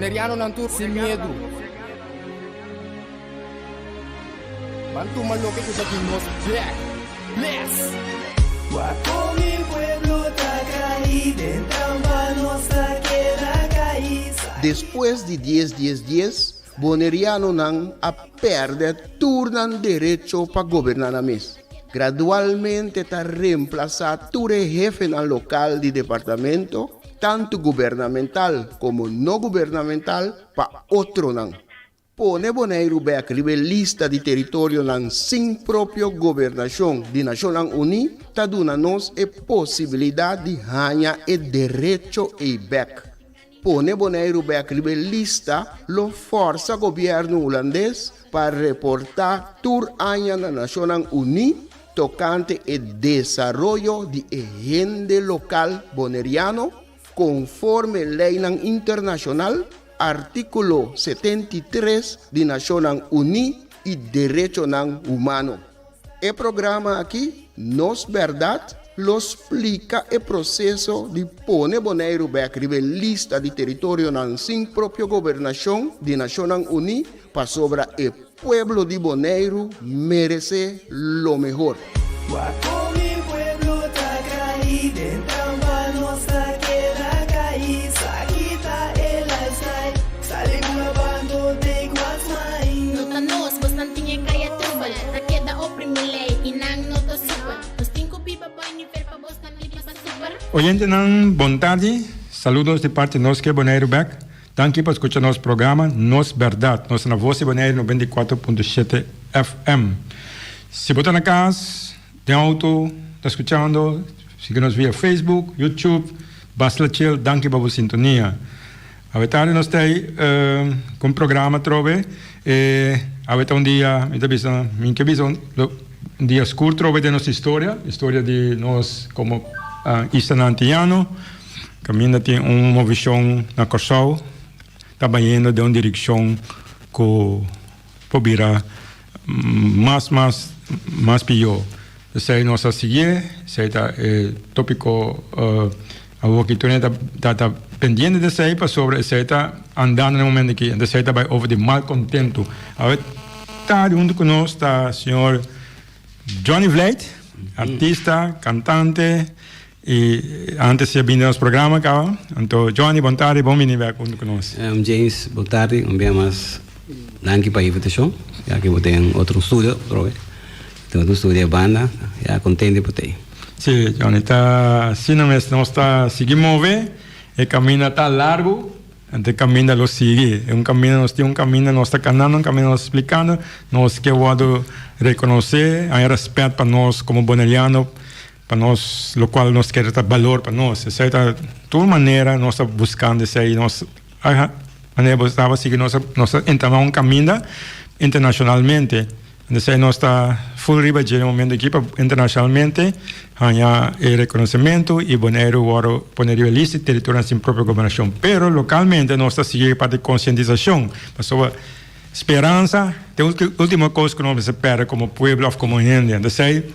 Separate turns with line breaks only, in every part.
Boneriano Nantur sin miedo. Bantu maloque que aquí nos black. Bless.
Guapo mi pueblo Tacay, dentro nuestra queda caíz.
Después de 10, Boneriano nan a perder turnan derecho para gobernar a mes. Gradualmente está reemplazado ture jefe al local de departamento, tanto gubernamental como no gubernamental, para otro nan. Pone Bonaire back lista de territorio nan sin propio gobernación de Naciones Unidas, ta duna nos e posibilidad de ganhar e derecho e back. Pone Bonaire back lista lo forza governo holandês para reportar tur aña na Naciones Unidas tocante el desarrollo de agente local boneriano conforme ley internacional, artículo 73 de Naciones Unidas y Derecho Humano. El programa aquí, Nos Verdad, lo explica el proceso de poner Bonaire back lista de territorio sin propia gobernación de Naciones Unidas para sobre el pueblo de Bonaire merece lo mejor.
Guapo mi pueblo Tacay, dentro nuestra queda caíz. Aquí está el lifestyle, sale grabando de Guasmain.
Nota nos, bastante kaya trubal, na queda oprimile, inang noto super. Los cinco pipa ni perpa bostan lipa super.
Oyente ng Bontadi, saludos de parte de Nosque Bonaire Back. Dank por escuchar nuestro programa Nos Verdad. Nos na voz de Bonaire 94.7 FM. Si botan na casa, de auto, está escuchando, síguenos via Facebook, YouTube, basta chill, dank por sua sintonia. A vetar nós tem com programa trove, a vetar dia, minha visão, um dia curto trove de nossa história de nós como estudantiano, caminha tem uma visão na Corsal, trabalhando de uma direção que pobira mais pior. Sei nossa seguir, sei tá tópico algo que tu tá pendiente de sei para sobre sei tá andando no momento aqui, de sei tá vai over de malcontento. A ver tá junto conosco tá senhor Johnny Vlate, artista, cantante e antes de vir nosso programa cá. Então Johnny, boa tarde, bom vir junto conosco.
James, boa tarde, bem mais danke para a invitação. Já que eu tenho outro estúdio, tenho um estúdio de banda, já contente por ter.
Sim, Johnny, tá, se não está seguindo mover, o caminho está largo, então o caminho lo sigue. É caminho, nós temos caminho, nós está canando, caminho nós explicando, nós que vamos reconhecer, há respeito para nós como boneriano, para nós, o qual nós queremos dar valor para nós. Essa é de toda maneira nós estamos buscando isso aí, nós estava seguindo, nós entramos caminho internacionalmente. Então, nós está full riba no momento aqui internacionalmente, há reconhecimento e Bonaire agora poneria lista de território sem própria governação. Pero localmente nós está seguindo para a conscientização, para esperança. Tem última coisa que nós espera como povo, como gente. Então,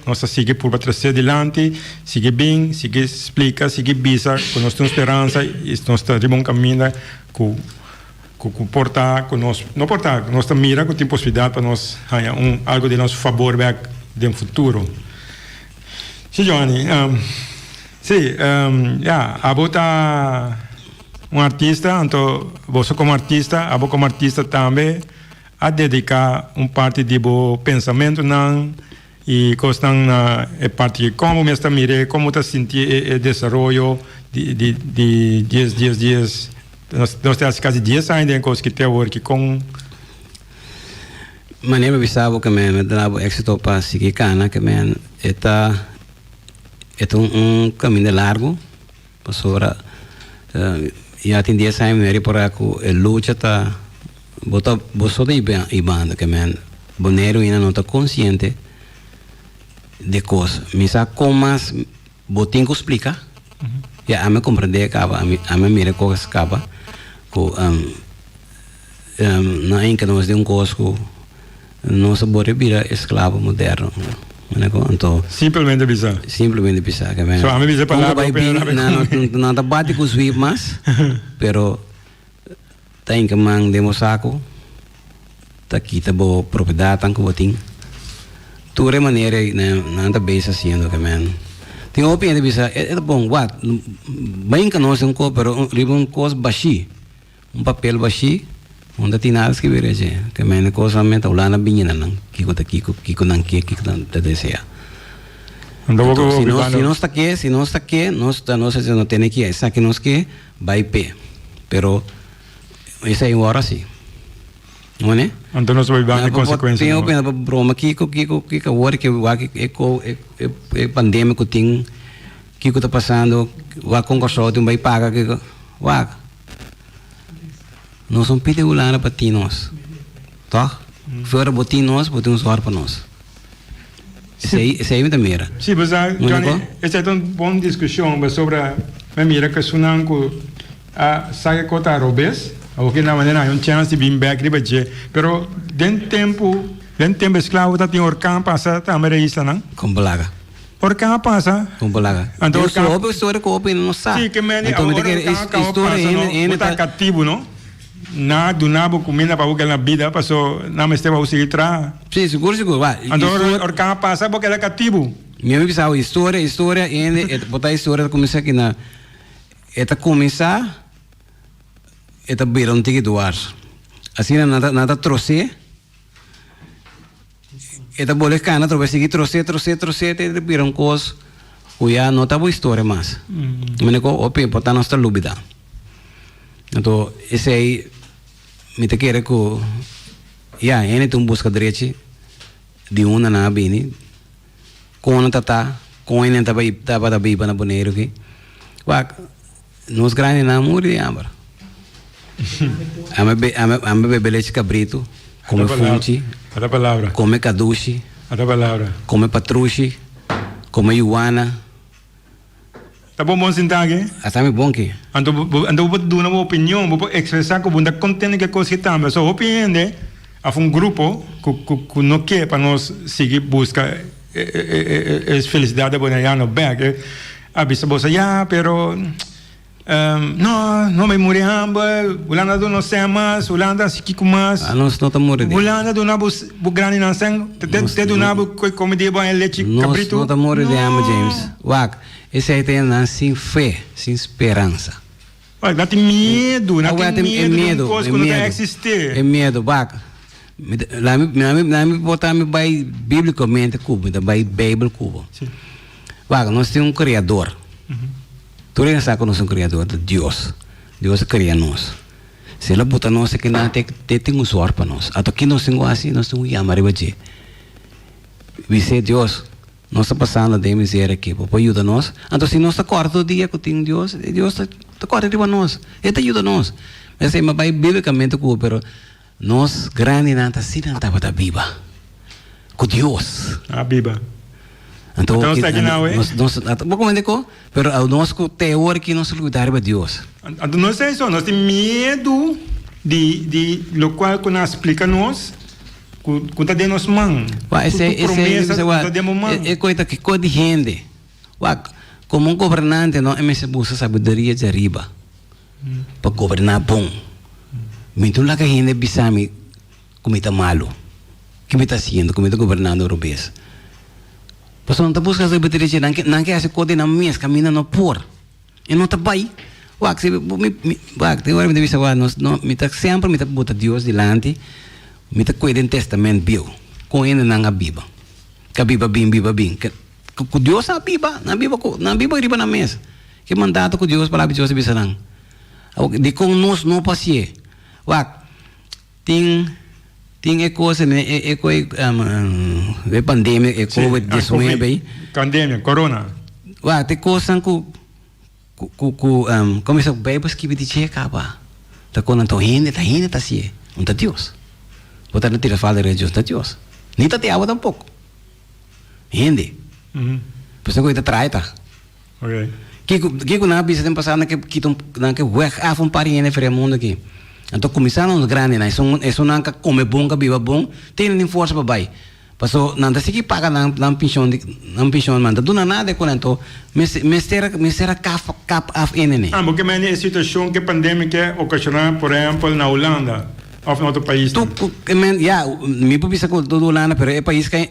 nós está seguindo por trazer adiante, seguir bem, seguir explica, seguir visa, com nós temos esperança e nós está de um caminho com portar com nós, não portar, nós mira que tem possibilidade para nós algo de nosso favor back de futuro. Sim, Johnny, a bota artista, então você como artista, a como artista também a dedicar parte de bo pensamento não e costa na parte de como me está mire, como está sentir o desenvolvimento de dias nós temos quase 10 anos em coisa que tem work com
maneira bisabo que me dá éxito para seguir cana que me é caminho largo para sobre já tem 10 anos me por aqui a luta tá bota de banda que me Bonaire ainda não está consciente de coisa me sabe como mais botinho que explica já a me compreender acaba a me mira coisas acaba na em que nós de coisa nós bora virar escravo moderno então
simplesmente bizarro
que me
só a me bizarro para
não bate com os mas pero tá em que man demo saco tá kita bo propriedade tanto botin tudo maneira não tá bem haciendo que man tem opinião de bisa é bom what bem que nós um co pero um coisa baixi papel baixi onde tem nada escrever que man coisa mente lá na binha não kiko não tá deseja então, se não está aqui nós não tem que essa que nós que vai pé pero isso é hora sim não é
então nós vamos ver a consequência
tem opinião broma kiko agora que é pandêmico tem kiko tá passando vai com cachorro vai pagar kiko vai nós somos pediulana para ti nós tá fora botin nós botamos hora para nós isso aí me dá mira.
Sim, mas Johnny, essa é uma boa discussão sobre a mira que sunanco a sair contra robes, ou que na maneira é chance de vir back de baixo, pero den tempo escravo tá tem orcan passa tá amere isla não?
Com balaga.
Orcan passa?
Com balaga.
Então
orcan história com opinião não sabe.
Sim, que meni a história tá cativo, não? Na do nabo comida para o na vida passou na mestre para o seguir tra.
Sim, seguro vai.
Então orcan passa porque ela é cativo.
Minha amiga sabe história ainda botar história começar aqui na eta começar eta beira um tique doar. Assim nada trouxe. Eta boleh cana trouxe seguir trouxe eta beira um coisa. O já não tá boa história mais. Mas o ope botar nossa lubida. Então esse aí me te quer que já ele tem busca direito de uma na bini com uma tata com ele tava da biba na boneiro que wa nos grande na muri ambar ame bebe leite cabrito come funchi
a palavra
come cadushi
a palavra
come patrushi come yuana.
Tá bom sintage?
Está muito bom que.
Então vou dar uma opinião, vou expressar que vou dar contente que coisa que também. Só opinião de a um grupo que não quer para nós seguir buscar felicidade bonaiano back. A bisa bosa já, pero não me morrer hamba, Holanda do não sei mais, Holanda se que mais.
A nós não tá morrendo.
Holanda do nabo grande não sei, te do nabo como de bom leite cabrito.
Nós não tá morrendo hamba James. Wak. Esse aí tem sem fé, sem esperança.
Olha, dá medo, não tem medo, coisa que não vai existir.
É medo, vaca. Lá me botar me vai biblicamente cubo, da vai Bíblia cubo. Vaca, nós temos um criador. Tu nem sabe que nós somos um criador de Deus. Deus cria nós. Se ele botar nós aqui na tem um suor para nós. Até que nós temos assim, nós temos chamar de bater. Dizer Deus. Nós estamos passando de miséria aqui, para ajudar nós. Então, se nós acordamos todo dia com Deus está acordando de nós. Ele ajuda nós. Mas aí, vai biblicamente, pero nós, grande, não estava da Bíblia. Com Deus.
A Bíblia.
Então,
nós está aqui não, é?
Vou comentar com pero nós, com teoria que nós cuidar de Deus.
Então, nós temos isso. Nós temos medo de lo qual que nós explica nós. Conta de nós mãe.
É coisa que coisa de gente. Como governante não é mais busca sabedoria de arriba para governar bom. Então lá que a gente bisami como está malo, que me está haciendo, como está governando europeu. Mas não está buscando sabedoria de não que essa coisa na minha caminha não por e não está bem. Tem hora me deve saber nós não me está sempre me está botar Deus delante. Me tá cuidando testamento bio, com ele na Bíblia, que a Bíblia bem, que Deus na Bíblia riba na mesa, que mandato com Deus para Deus bisa nang, de com nós não passie, tem coisa né, pandemia, COVID-19
pandemia, corona,
tem coisa como se o bebê que me diz acaba, tá com então ainda tá se, onde Deus. Botar não tira fala de Deus, Deus. Nem tá te água tampouco. Entende? Por isso que ele trai, tá?
Ok.
Que na bisa tem passado que work af um pari ene fere mundo aqui. Então começaram os grandes, né? Isso não come bom, que viva bom, tem nem força para vai. Paso nanda siki paga nan pension man. Duna nada com ento. Mesera cap af enene.
Porque men é situação que pandemia ocasiona, por exemplo, na Holanda ou em outro país.
Tu men ya, mi pupisa ko do Holanda, pero é país ka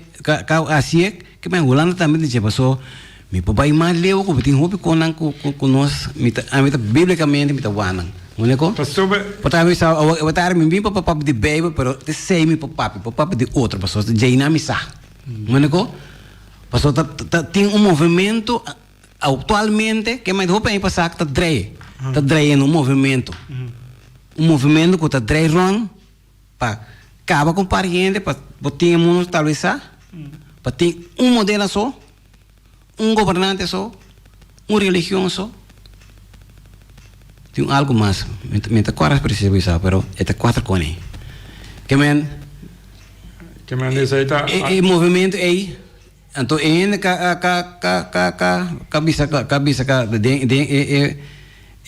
Asia que men Holanda também dice paso. Mi papai mal leu ko bitin hobi ko nang ko nós mita biblicamente mita wanang. Moneco? Porque eu estava me para papo de baby, pero te sei me para papo de outra pessoa, de jaina misa. Moneco? Passou tem movimento atualmente que mais roupa aí passar que tá dreia no movimento. Movimento que tá dreia run para acaba com pariente para botar mundo estabilizar. Para ter modelo só, governante só, religião só. Tem algo mais, me quase preciso isso, pero é 4 cone. Que men
diz aí tá.
E movimento aí, então ainda cabeça de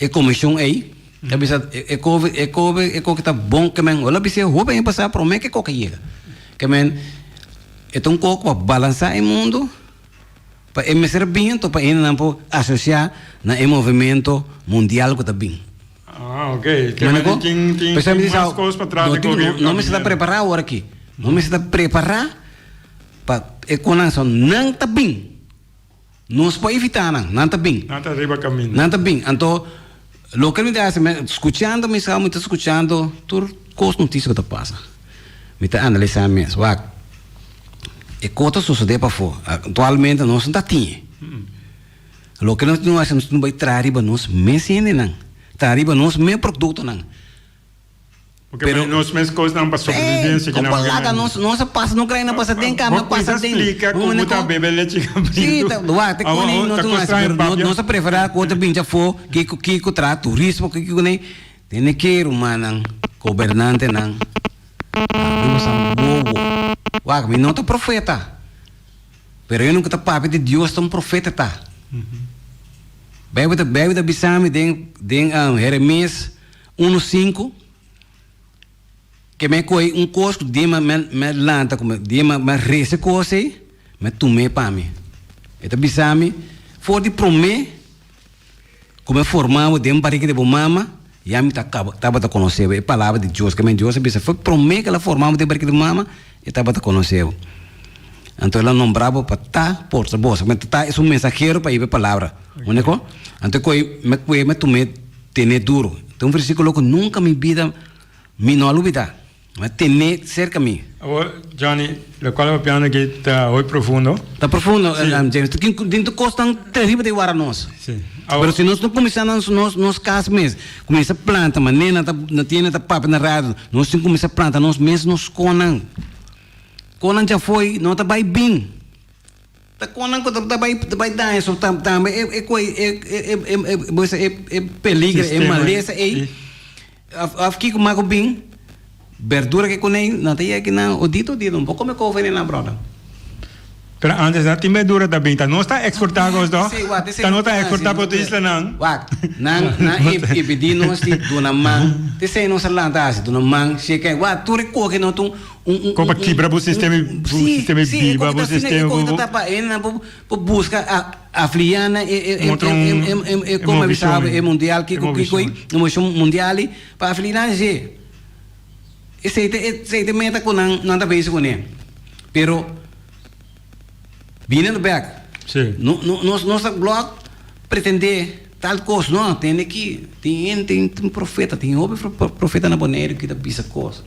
comissão aí, cabeça que tá bom que men, olha bisa roupa em passar para mim que coca chega. Que men é um pouco para balançar o mundo, para me ser bem, para ainda não associar na movimento mundial que está bem.
Ah, ok. Tem mais coisas para trás.
Não me está preparado agora aqui. Não me está preparado para a economia não está bem. Não se pode evitar, não está bem.
Não está arriba caminho.
Não está bem. Então, o que me dá, escutando, me está escutando, tudo coisas notícias que passa. Me está analisando mesmo. E coisas sucedem para fora. Atualmente, nós não temos. O que nós não vai trazer para nós, mesmo não. Trazer para nós, mesmo produto não.
Porque nós mesmos coisas não para sobrevivência.
Que não se passa, não creio, não passa dentro, não passa dentro.
Explica como está bebê leite cabrito.
Sim, tem que não se preferir que outra binja for, que trata turismo, que nem tem que ir, mano, governante não. Nós somos bobo. Mi não é profeta. Pero eu nunca está papo de Deus, é profeta tá. Bebe da bisame den Jeremias 1:5 que me coi costo de me lanta como de me rece coisa me tume para mim. Eta bisame for de prome como formamos de barriga de mama já me tava a conhecer a palavra de Deus que me Deus bisa foi prome que ela formamos de barriga de mama e tava a conhecer. Então ela nombrava para por essa bolsa, mas é um mensageiro para ir a palavra, único. Então me tomei tener duro. Então um versículo que nunca me vida me não olvidar, mas tener cerca a mim.
Johnny, o qual é o piano que está hoje profundo?
Está profundo, James. Dentro costa terrível de guardar nós. Sim. Mas se nós não começarmos nos casos mesmo, começa a planta, mas nem não tem papo na rádio, nós temos que começar a planta, nós mesmos nos conam. Conan já foi, não está bem. Tá Conan que tá bem dar isso também é peligro, é maleza é. Aqui como é bem, verdura que conei, não tem aqui não, o dito um pouco me convém na brother.
Pero antes da time dura também, tá não está exportar os do. Tá não está exportar para isla não.
E pedir nós de dona man, te sei nós lá da dona man, se que tu recorre não tu
como quebra o sistema viva, o sistema
busca a fliana e como sabe é mundial que emoção mundial para fliana je. Esse meta com nada vez com ele. Pero vindo back.
Sim.
Nosso blog pretende tal coisa, não, tem aqui, tem um profeta, tem outro profeta na boneira que dá pisa coisa.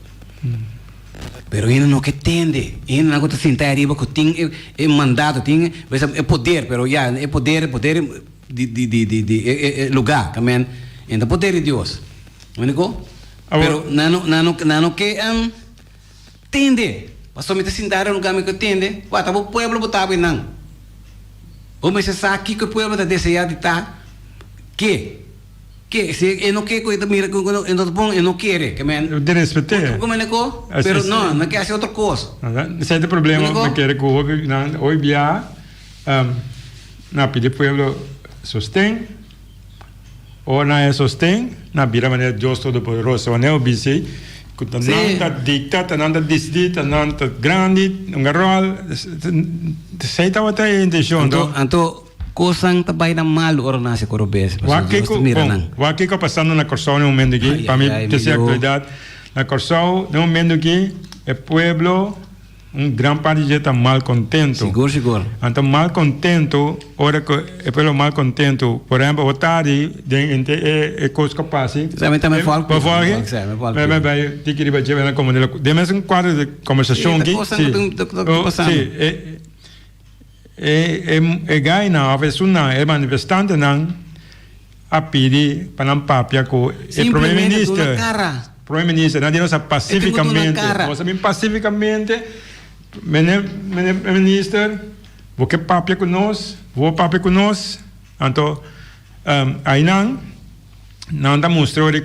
Pero ainda não que entende, ainda não que sentar arriba que tem é mandado, tem é poder, pero já é poder de lugar, também, ainda poder de Deus, único. Pero não que entende. Mas somente sentar no caminho que entende, tá o povo botava não. O mas se aqui que o povo está desejando de estar, que se não quer coisa mira que não bom, não quer, que men.
De respeitar.
Como é que? Pero não quer fazer outra coisa.
Esse é o problema, não quer que hoje via na pedir povo sostém ou na é sostém, na vira maneira Deus todo poderoso, ou não obedece. Tananta dicta, tananta disdi, tananta grandi, un garrol. Sei tawa ta intention do.
Anto kusang tabay na mal oras na si Corobes.
Waki ko passando na Corsao no momento aqui, para mim ter a actualidade. Na Corsao, no momento aqui, o pueblo gran parte já está mal contento.
Seguro.
Então, mal contento, ora que é pelo mal contento, por exemplo, o tarde, é coisa que passa.
Também falo com
você. Mas tem que ir para a comunidade. Demos quadro de conversação aqui. Sim. É ganha, a vez é manifestante não a pedir para não papia com o primeiro-ministro. Primeiro-ministro, não diz pacificamente. Você bem pacificamente. Minister, você papia conosco, vou papia conosco. Então, aí não está mostrando que,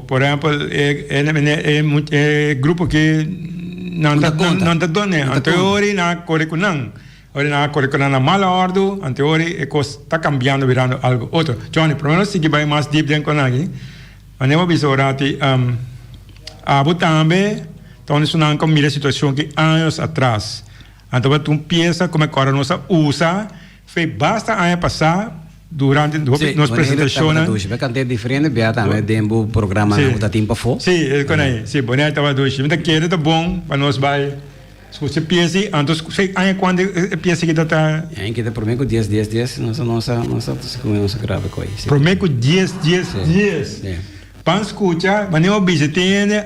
por exemplo, é grupo que não está dando. Anteriori na corre não. Ora na corre com na mala ordem, anteriori é que está cambiando, virando algo outro. Johnny, pelo menos se que vai mais deep dentro com aqui. Anemos bisorati abo também. Então, isso não é como a situação que anos atrás. Então, tu pensa como é que agora nós usa, foi basta anos passar durante nossa apresentação.
Sim, vai cantar diferente, bem também dentro do programa não dá tempo for.
Sim, é com aí. Sim, bonito estava dois. Então, querer tá bom para nós vai. Se você pensa, então, sei aí quando pensa que tá.
É que por mim com 10, nossa grave coisa.
Por mim com 10. Pan escucha, mas não obedece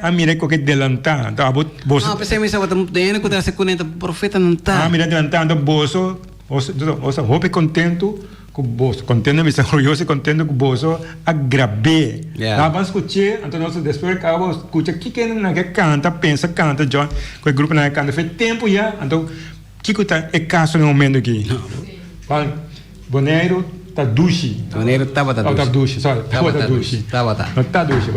a mira que adelantar. Então,
não, pensei que estava tendo que se conecta profeta não tá.
Mira adelantando bolso, o hope contento com bolso, contento me orgulhoso contento com bolso, agrave. Pan escutar, então nós depois acaba escuta que não que canta, pensa canta, John, com o grupo não canta, faz tempo já, então que tá é caso no momento aqui. Pan Boneiro tá duche.
Boneiro tava da
duche. Tava da duche. Não tá duche,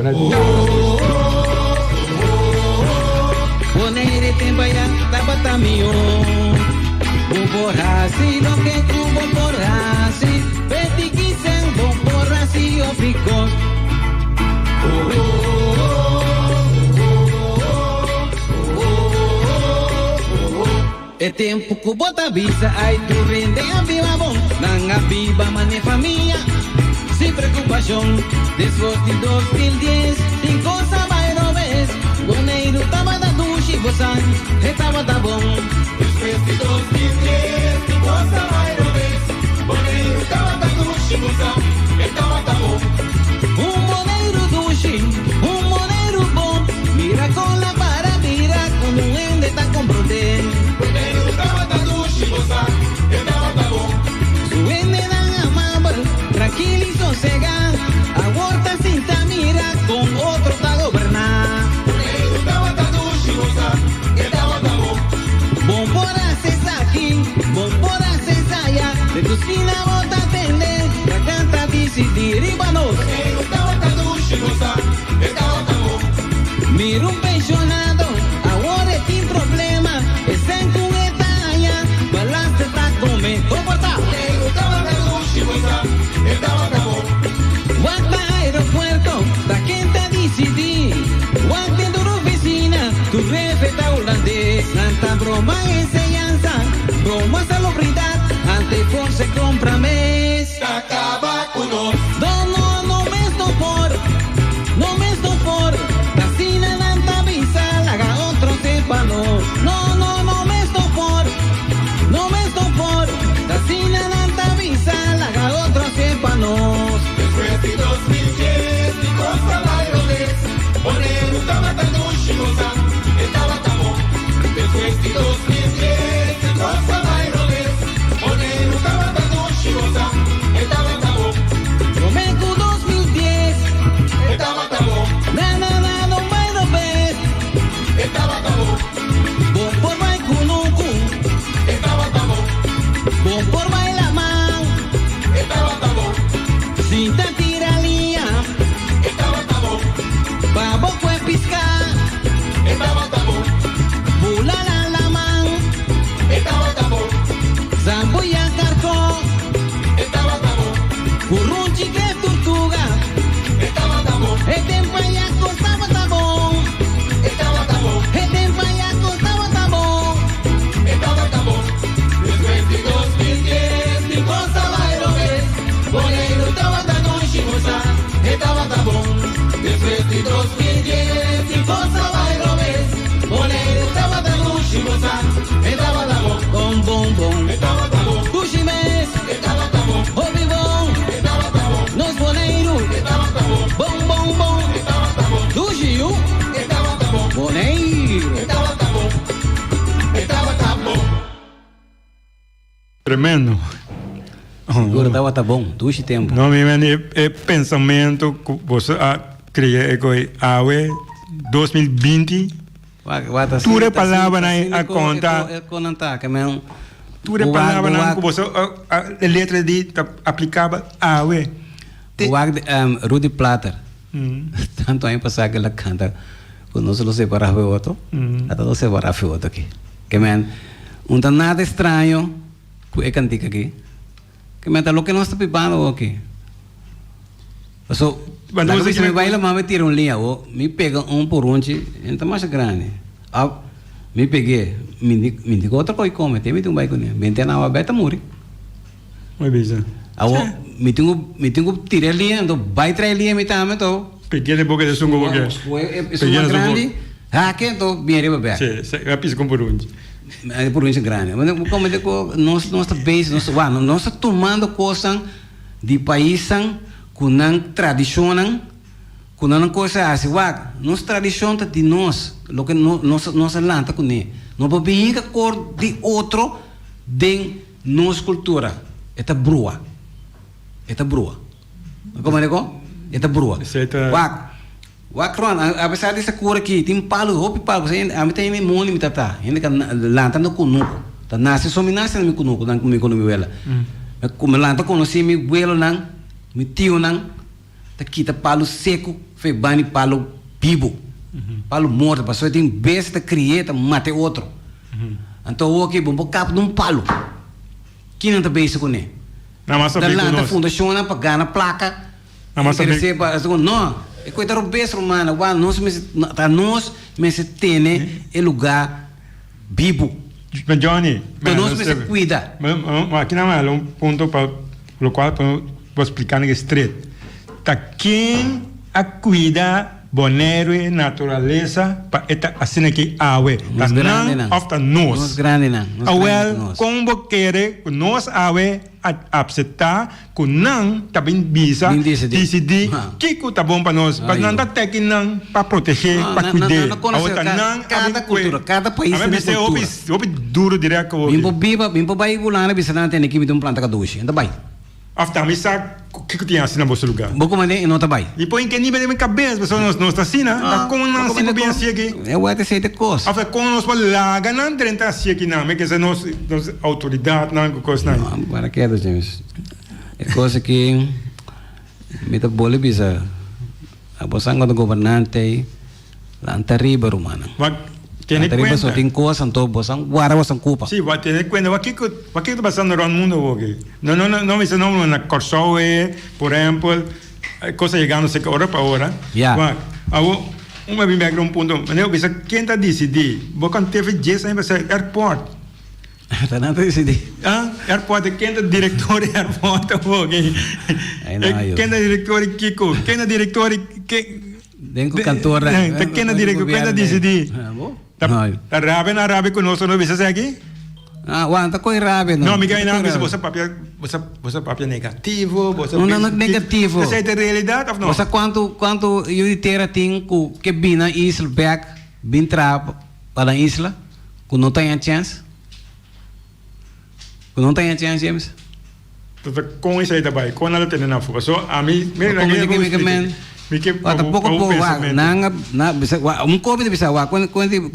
Boneiro tem baia, tava tamio. Bom porrasi, lo que tu bom porrasi. Peti quisen bom porrasi o picos. É tempo que bota visa, ai tu rende a viva bom, não a viva mane família, sem preocupação. Después de 2010, tem coisa vai no vez, Boneiro tava da duche, bosan, estava da bom. Después de 2010, tem coisa vai no vez, Boneiro tava da duche, bosan, estava da bom. Boneiro duche, Boneiro bom, mira com la para, mira como ende tá com brote. Tranquilo y sosegado, aguanta sin mira con otro está gobernar. Bom por hacer aquí, bom por hacer allá, de tu esquina bota atender, la canta decidir y vanos. Mira un pensionado, ahora tiene problema, está en cunetaña, balance está come, comporta. Guarda aeropuerto, la gente decidir, guarda tu oficina, tu jefe está holandés, tanta broma enseñanza, broma salubridad, ante force compra mes. Acaba con nos. No me estopor, la cina nanta visa, la haga otro tépano. No me estopor, la cina nanta visa, la haga otro tépano. Después de 2010, mi cosa bailones, Boneiro estaba tan duchimosa, estaba tan bon. Después de 2010, mi cosa bailones, Boneiro estaba tan duchimosa, estaba tan bon. Romeco 2010, estaba tan bon. No bailo ves, estaba tan bon. Bom por Baicunucu, estaba tan bon. Bom por Bailamán, estaba tan bon. Cinta tiralía, estaba tan bon. Babo fue piscar, estaba tan bon. Bula la man, estaba tan bon. Zambuya carcó, estaba tan bon. Currunchi que tortuga, estaba tan bon. Estempaya estaba tan bon. Boneiro estaba tan chimosa, estaba tan bom. Después de 2010, y cosa bailo ves. Boneiro estaba tan chimosa, estaba tan bom. Bom, bom, bom, estaba tan bom. Puximes, estaba tan bom. Obi bom, estaba tan bom. Nos boneiro, estaba tan bom. Bom, bom, bom, estaba tan bom. Do Gil, estaba tan bom. Boneiro, estaba tan bom. Estaba tan bom.
Tremendo.
Agora estava tá bom, 2 tempo.
Não, é pensamento que você cria que a 2020. Tudo é palavra a conta.
É conta, que mesmo.
Tudo é palavra que você a letra de aplicava a
Rudy Platter. Tanto aí passar que ela canta, quando nós nos separava o outro, até nós separava o outro aqui. Que mesmo, não nada estranho que é cantica aqui. Que me lo que no está pipando aqui. So, quando você me baila, me tira linha, me pega por então mais grande. Me peguei, me digo outra coisa como, tem um bairro né, bem na aberta muri.
Muito bem.
Me tenho tirar linha, então vai trair linha me também então.
Peguei de boca de sungo porque.
É uma grande, que então bem arriba bem.
Sim, é piso com porunji.
Por isso grande. Mas como digo, nós base, nós tomando coisas de país com não tradição, com não coisa assim, nossa tradição de nós, lo que nós lanta com ele. Não pode cor de outro de nossa cultura. Esta brua. Como digo? Esta brua. Wakron, apesar dessa cor aqui, tem palo, você a mim tem moni me tata, ainda que lanta no kunuko, tá nasce só me nasce no kunuko, não comigo no meu ela. Como lanta conheci me buelo não, me tio não, tá quita palo seco, foi bani palo vivo, palo morto, passou tem besta crieta mate outro. Então o que bom capo num palo, que não tá bem isso com ele.
Na massa
da lanta fundação para ganhar placa,
na massa
não. E coisa robês romana, nós me se tem o lugar vivo.
Mas Johnny,
nós me se cuida.
Aqui não é ponto para o qual vou explicar que estreito. Tá quem a cuida boneiro e natureza para esta assim aqui awe. Tá não of the nós.
Nós grande não.
Awel como querer nós awe aceitar com não também bisa decidir que tá bom para nós, para não tá técnico para proteger, para cuidar.
Cada cultura, cada país tem sua cultura.
Obi duro direto que
bimbo vai bulana bisa não tem que me um planta caduche, ainda vai.
After me sabe que tem assim na vosso lugar.
Boco mandei não tá vai.
E põe que nível de minha cabeça, pessoal não está assim, né? Como não se bem assim aqui.
Eu vou te dizer coisa.
After como nós vamos lá ganhar 30 assim aqui não, mas que se nós autoridade não coisa não.
Para que é James? É coisa que me tá boa bisa. A posanga do governante lá terrible romana.
Tiene cuenta.
Só tem coisa então posang guarda posang culpa.
Sí, va a tener cuenta. ¿Qué está pasando en el mundo? Okay? No, me dice no, en Corsoe, por ejemplo, cosas llegando a hora para hora.
Ya.
Ahora, me viene un punto. Me dice, ¿quién está decidiendo? Vos cuando te ves, ahí va a ser airport.
Está nada decidido.
Airport, ¿quién es director de airport? ¿Quién es director de Kiko? ¿Quién es director de
Denko cantora.
¿Quién es director? ¿Quién es decidido? Tá rabe conosco não bisa aqui?
Tá coi rabe
não. Não, me ganha não, você papel negativo, você
não negativo.
Você é realidade ou não?
Você quanto eu ter tem que vir na isla back, vir trap para a isla, que não tem chance. Que não tem chance, James.
Com isso aí também, com nada tem na fuga. Só a mim, me
pouco na bisa COVID bisa quando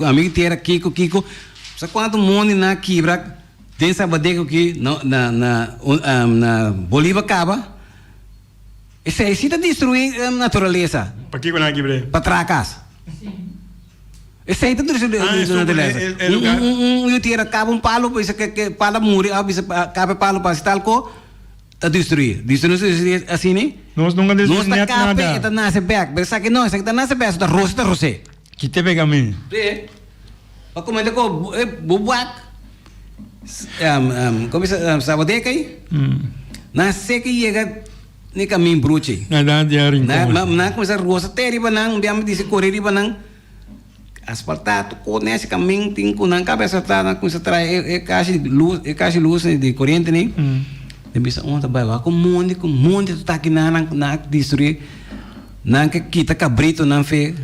amigo tira Kiko sa quanto money na quebra tem sabadego que na Bolívia acaba esse aí está destruir a natureza
para que na quebra
para tracas esse aí está destruir a natureza eu tira cabo palo bisa que pala muri bisa cabo palo para talco está destruir assim né
nós nunca destruímos nada
está nasce back mas sabe que não está nasce back está rosé
que te pega a mim
para como ele co bubuak como se sabe de que nasce que chega ni caminho bruche.
Nada de arin.
Na coisa rosa teri banang, biam disse correr banang. Asfaltado, conhece caminho, tem com na cabeça tá na coisa trai caixa luz de corrente nem. De bisa onde vai lá com monte tá aqui na destruir. Na que kita cabrito na fe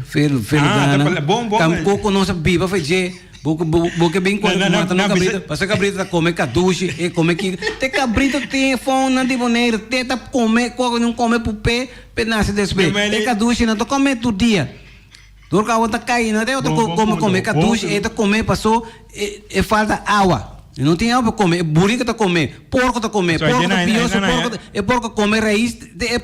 bom
cam coco não sabe vai fazer boca bem quando mata na cabrito passa cabrito tá comer caduche e come que te cabrito tem fome na de boneiro te tá comer coco não come pro pé nasce desse e caduche não tá comer todo dia dor ka outra caindo até outro como comer caduche e tá comer passou e falta água. Não tem água para comer, burrico está comer, porco está comer, porco está pioso, porco come raiz,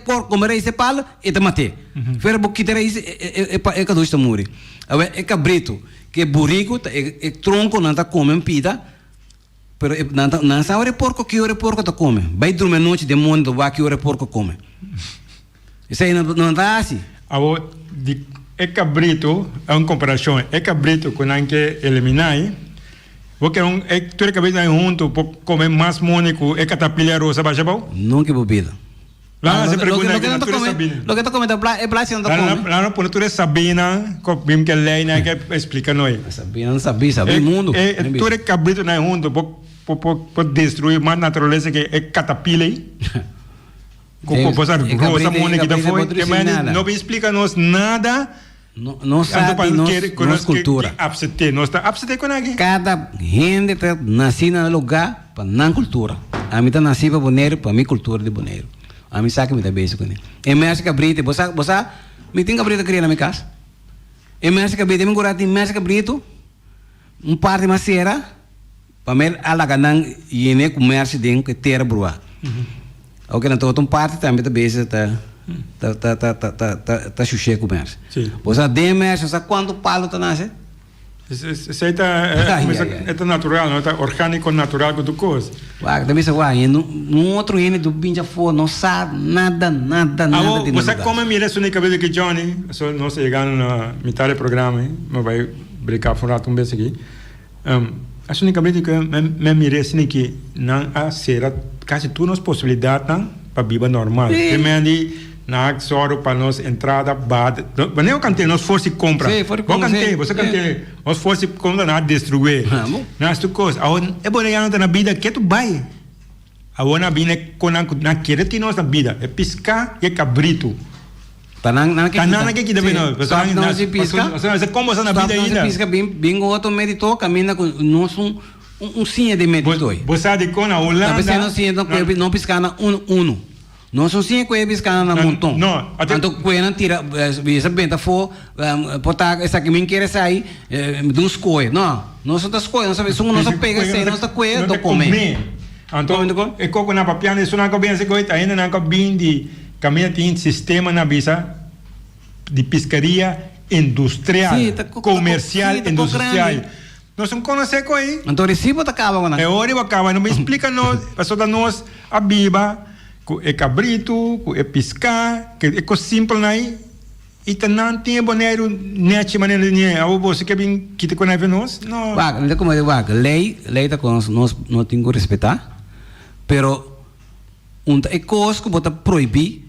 porco come raiz de pala e está mate. Fera boquita raiz e caduche está morrer. Agora é cabrito, que burrico é tronco não está comendo pita, pero não sabe o porco que hora porco está comendo. Vai dormir noite de mundo vai que hora porco come. Isso aí não está assim.
Agora é cabrito, é uma comparação, é cabrito que não quer eliminar. Porque tu é cabeça junto para comer mais mônico é catapilha rosa baixa bom?
Nunca bebida.
Lá você pergunta que tu é Sabina.
Lo que tu comendo é plástico não tá comendo.
Lá não tu é Sabina, que que lei né que explica nós.
Sabina não sabia mundo.
Tu é cabrito na junto para destruir mais natureza que é catapilha aí. Com posar rosa mônica da foi. Que não explica nos nada.
Não sabe nossa cultura. Cada gente está nascida no lugar para não cultura. A mim está nascida para boneiro, para minha cultura de boneiro. A mim sabe que me dá beijo com ele. E me acha cabrito, você me tem cabrito criar na minha casa. E me acha cabrito, me curati, me acha cabrito, parte macera, para me alaganang e ne comércio dentro que terra brua. Ok, então parte também está beijo tá xuxê comércio. Você demércio, sabe quanto palo tá nasce?
Isso aí é natural, não é orgânico natural que tu coisa.
Uai, também se vai, no outro ano do binja for, não sabe nada de
você come mira isso na cabeça que Johnny, só nós chegando na metade do programa, mas vai brincar um rato vez aqui. Acho na cabeça que me mira assim que não há será quase todas as possibilidades para viver normal. Primeiro na soro para nós entrada bad mas eu cantei nós força compra você cantei nós força compra na destruir nas tu coisa é bom já na vida que tu vai agora na vida na querer ter nossa vida é piscar e cabrito
tanang
que deve não
você pisca
você como essa na vida ainda
pisca bem outro meditou caminha com nós sinha de meditou
você de com a Holanda
tá pensando não piscar na não são 5 ebiscanas na montão.
Não,
até então quando tira essa benta for botar essa que me quer sair de uns coi. Não são das coi, não sabe, são não pega sei, não está coi do comer.
Então, é coco na papiana, isso não é bem essa coisa, ainda não é bem de caminho tem sistema na bisa de pescaria industrial, comercial, industrial. Nós não conhecemos coisa.
Então recibo tá acaba
não. É hora acaba, não me explica nós, passou da nós a biba é cabrito, é piscar, que é coisa simples aí. E não tem boneiro nete maneira de nem. Ou você quer vir que te conhece nós? Não.
Vaga, como é vaga, lei tá com nós não tem que respeitar. Pero é coisa que bota proibir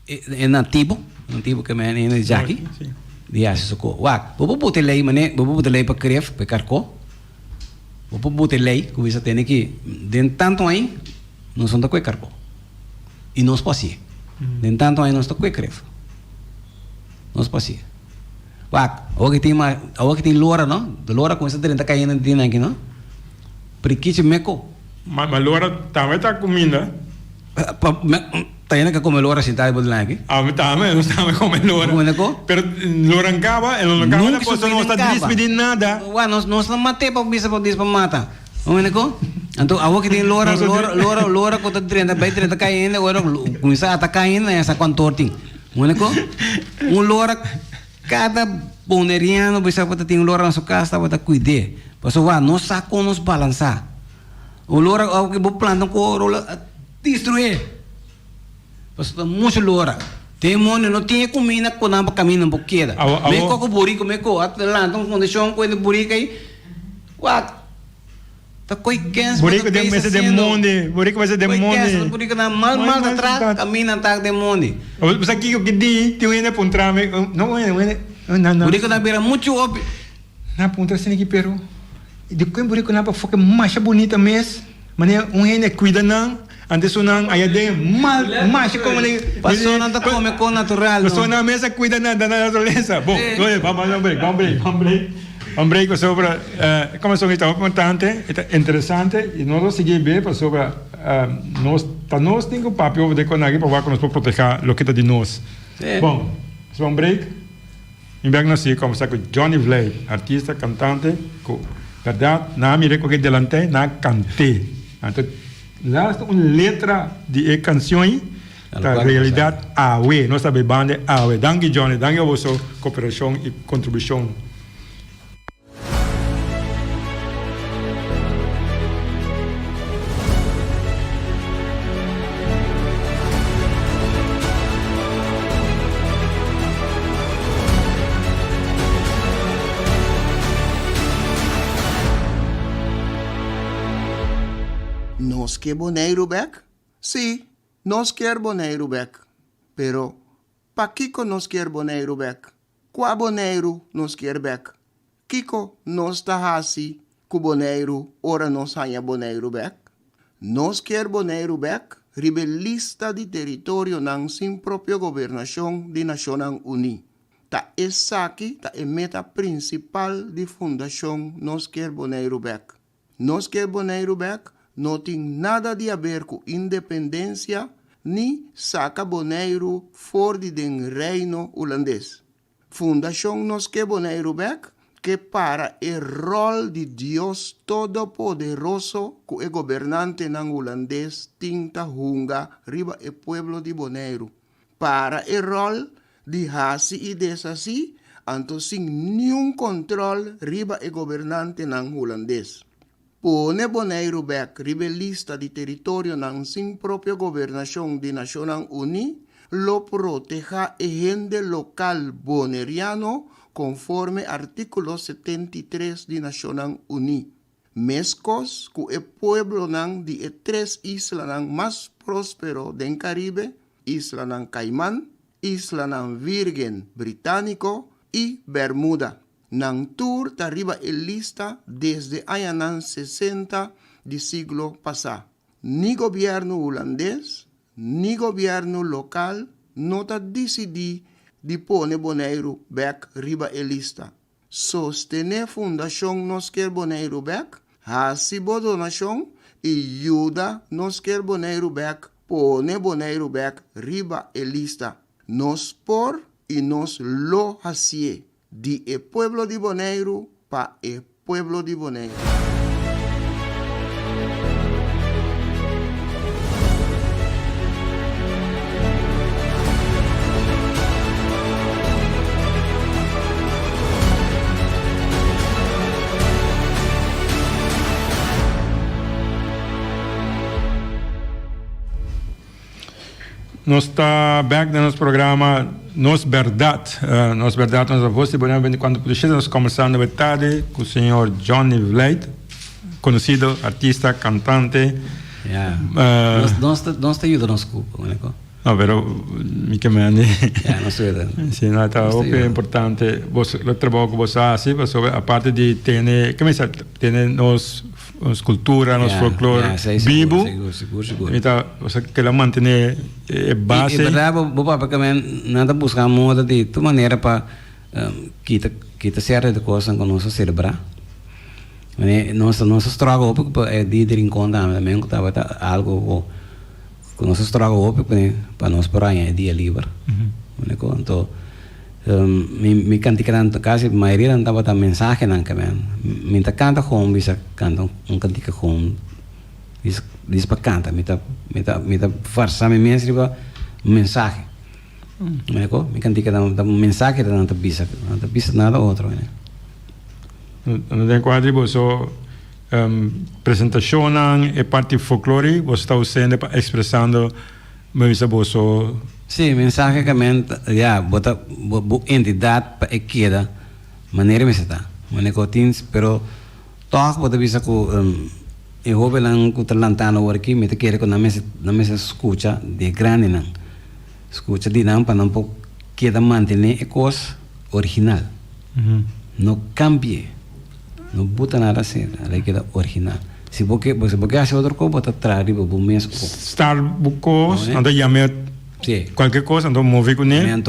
é nativo que é jaqui. De acho que vaga, vou botar lei mané, vou botar lei para criar, para carco. Vou botar lei que você tem que dentro tanto aí não são da coisa carco. E nós passia. Nem tanto aí nós está com creve. Nós passia. Vá, hoje tem lora, não? De lora com essa 30 caindo de aqui, não? Priquiche meco.
Mas lora também está comendo.
Tá indo que come lora sentado por lá aqui?
Mas também come lora.
Como é que?
Pero lora acaba, não não está despedindo nada.
Ué, nós não matei para bisa para matar. Como é que? Então, a que tem lora com 30 caindo, agora começa a atacar ainda essa contorting. Único, lora, cada boneriano, você pode ter lora na sua casa, pode cuidar. Porque vai, nós sacamos nos balançar. O lora, que vou plantar com rola, destruir. Porque muito lora. Tem monte, não tem comida, quando não caminha um pouquinho. Me coco burico, me coco, lá, então condição com ele burico aí, Tá coiquense.
Burico de mesa de monde. Burico mesa de monde.
Burico na mal atrás, caminha tá de monde.
Os aqui o que di, tem uma pontrame. Não, não.
Burico na beira muito óbvio.
Na ponta assim aqui pero. De quem burico na para foca mais bonita mesmo. Mas ene cuida não. Antes unang ayade mal como nem
passou na tá come com natural.
Passou na mesa cuida da natureza. Bom, vamos break sobre como são está importante, é interessante e nós seguir bem para sobre nós tem o papel de conagir para que nós podemos proteger o que está de nós. Bom, vamos break. Em vez nós conversar com Johnny Vlad, artista, cantante, com verdade, na mira que delante na cante. Então lá está uma letra de canção aí, a realidade awe, nós sabemos banda awe. Danke Johnny, danke a vossa cooperação e contribuição.
Nos quer boneiro back? Sim, nos quer boneiro back. Pero, pa Kiko nos quer boneiro back? Qua boneiro nos quer back? Kiko nos ta hasi ku boneiro ora nos hanya boneiro back? Nos quer boneiro back? Rebelista di territorio nang sin propio gobernación di Naciones Unidas. Ta esaki ta e meta principal di fundación nos quer boneiro back. Nos quer boneiro back? No tem nada de a ver com independência, nem saca boneiro fora do reino holandês. Fundação Nos Que Boneiro Back, que para o rol de Deus Todo-Poderoso, que o governante não holandês tinta hunga riba o pueblo de Boneiro. Para o rol de hasi e desasi, anto sem nenhum controle riba o governante não holandês. Pone Boneiro back rebelista de território não sin propia gobernação de Naciones Unidas, lo proteja e gente local boneriano conforme artículo 73 de Naciones Unidas. Mescos que o pueblo nang de tres islas nang más próspero del Caribe, Isla nang Caimán, Isla nang Virgen Británico y Bermuda. Nang tour arriba en lista desde años 60 del siglo pasado. Ni gobierno holandés, ni gobierno local no ta decidí de poner Boneiro back riba en lista. Sostener Fundación Nos Quer Boneiro back, hasibo donación y ayuda Nos Quer Boneiro back, pone Boneiro back riba en lista. Nos por y nos lo hacie. De el pueblo de Boneiro para el pueblo de Boneiro.
Nós está back no nosso programa Nos Verdade. Nos Verdade, nós vamos quando nós conversando na tarde com o senhor Johnny Vlad, conhecido artista, cantante.
Nós te ajuda nos culpa, né?
No, pero mi que me ande.
Nos ajuda.
Sim, não está é importante. O trabalho que você faz, a parte de ter, como é que ter nos cultura, nos folclore vivo.
Seguro.
Então, você quer manter base.
E verdade, porque nada buscamos moda de tua maneira para kita certa de coisa com nossa celebrar. Nossa estrago porque é de encontrar também que estava algo com nossa estrago para nós para é dia livre. Então me cantica quase a maioria não estava mensagem não que me tá canta com bisa canta cantica com diz para canta me tá farsa me mesmo mensagem me cantica da mensagem não tá bisa nada outro
no tem quadri você apresentação e parte folclore você está usando para expressando mas você
sim, mensagem que bota entidade para queda maneira me está mas tins pero toque bota bisa com e houve lang kutalantano aqui, me te quer que na mesa escuta de grande não. Escuta de não para não queda manter a coisa original. Não cambie. Não bota nada assim, ela queda original. Se você hace outra coisa, bota atrás e bota mesmo.
Estar bucos, ando llame
Sí.
qualquer cosa, ando mover con él,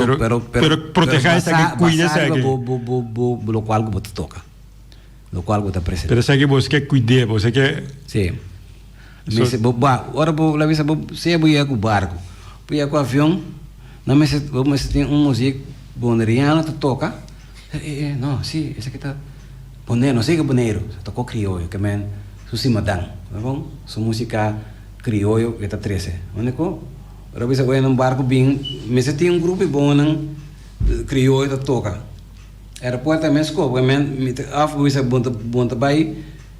pero proteger esa que cuide esa que.
Lo cual você toca. Lo cual você presente.
Pero esa que vos que cuide, vos que.
Sí. Me se ora la visa se voy com barco. Voy com avião, na mesa tem música boneriana tu toca. No, sí, esa que está bonero, sigue bonero, tocou criollo, que men su simadang, tá bom? Su música criollo que está 13. Onde ko? Ora bisa voy num barco bem, mesa tem grupo bom criollo que toca. Aeroporto também esco, porque men af bisa bonta bai,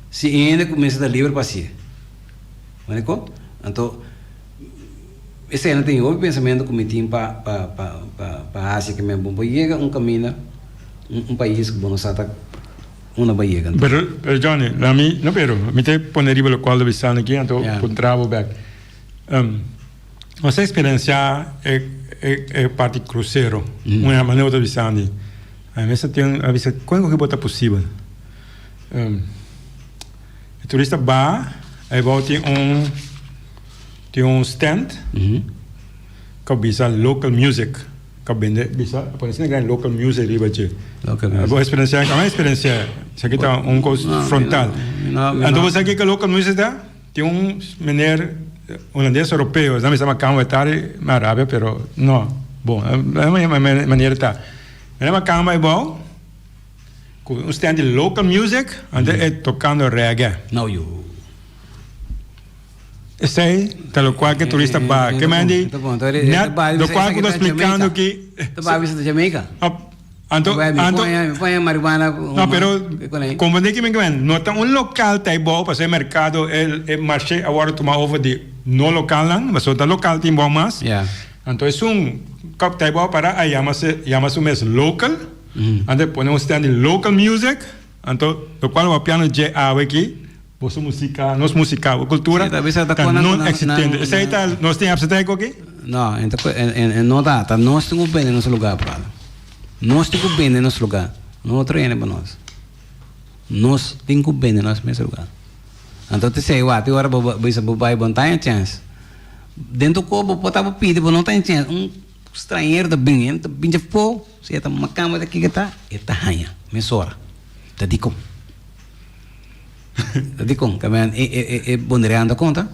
se ainda começa da livre passeio. Onde ko? Então esse ano tem o pensamento que me tinha para Ásia que me bom chega caminho país que bom está uma bahia.
Pero Johnny, me te poneria lo qual deve estar aqui, então encontrava back. Nossa experiência é parte cruzeiro, uma maneira de estar ali. A mesa tem a visa quando que bota possível. O turista vai, aí tem stand, que bisa local music, que vende bisa, pode ser grande local music riba je. Boa experiência, a experiência, isso aqui tá coisa frontal. Então você aqui que local music tá, tem maneira holandês europeu, não me chama cama etare, Arábia, pero não, bom, é uma maneira tá. É uma cama é bom, com stand de local music, ande é tocando reggae.
Não eu.
Sei, tal qual que turista vai, que mandi. Do qual que estou explicando que.
Tu vai visitar Jamaica?
Anto,
põe marihuana.
Não, pero como que me não tem local tá bom para ser mercado, el marché agora toma over de no local não, mas o local tem bom mais. Então é cap tá bom para aí chama-se mes local. Ande põe stand de local music. Então do qual o piano je aqui. Vossa música, nossa música, a cultura, não existente. Essa aí tá, nós temos abseteco aqui?
Não, então, não dá, nós temos bem no nosso lugar, para nós temos bem no nosso lugar, não treina para nós. Nós temos bem no nosso lugar. Então, te sei, até agora, você vai botar em chance. Dentro do corpo, botar pedir, não tem chance. Estrangeiro da bem, de fogo, se é uma cama daqui que está, está ranha, mesora, tá de como. Dico, é bondereando conta?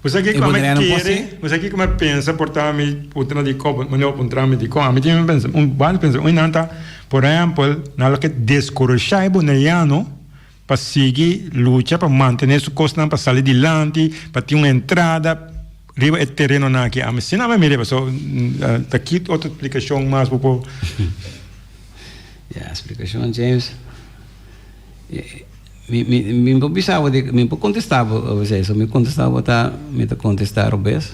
Você aqui como quer, você aqui como pensa portar me outra de copo, mas não portar me de copo. A mim também pensa, vale pensa, nanta, por exemplo, na hora que descorchar bondereando para seguir luta para manter sua costa para sair adiante, para ter uma entrada riba é terreno na aqui. A mim se não me leva só aqui outra explicação mais pouco.
Explicação James. Me pensava de me contestava você só me contestava tá me te contestar o bes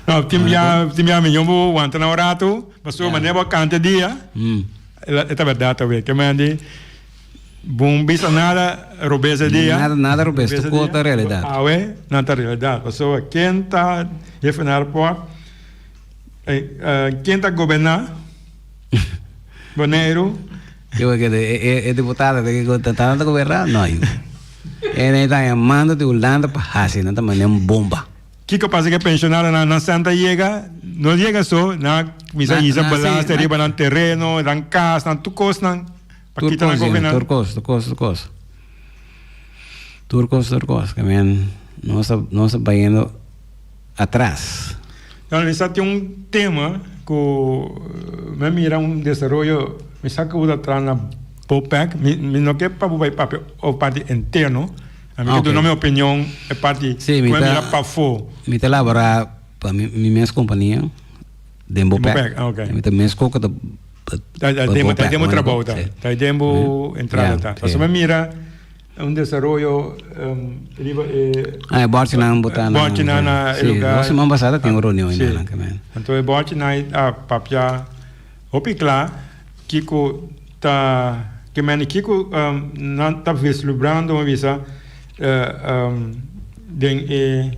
não tinha me eu ontem na orato passou maneira canta dia é verdade também que mande bom bisa nada robeza dia
nada robeza tu conta realidade
nada realidade passou quem tá jefe na aeroporto quem tá governar Boneiro.
Eu que é deputado que está na governar não ele está chamando de Holanda para fazer não também é uma bomba
que passa que pensionário na Santa não chega só na misa isa balance riba na terreno na casa na tu coisa na para quitar na governar turcos que men nós baiano atrás então isso tem tema que me mira desenvolvimento me saca o da trana popec me não quer para o papel ou parte interno a mim que na minha opinião é parte
me mira
para fora
me te labora para minha companhia Dembo Pack me te mesco que
demo trabalho tá demo entrada tá só me mira desenvolvimento
é Barcelona botar
na lugar
nós semana passada tem uma reunião ainda
então é Barcelona a papia opiclar Kiko tá que mani Kiko não tá vislumbrando uma visa den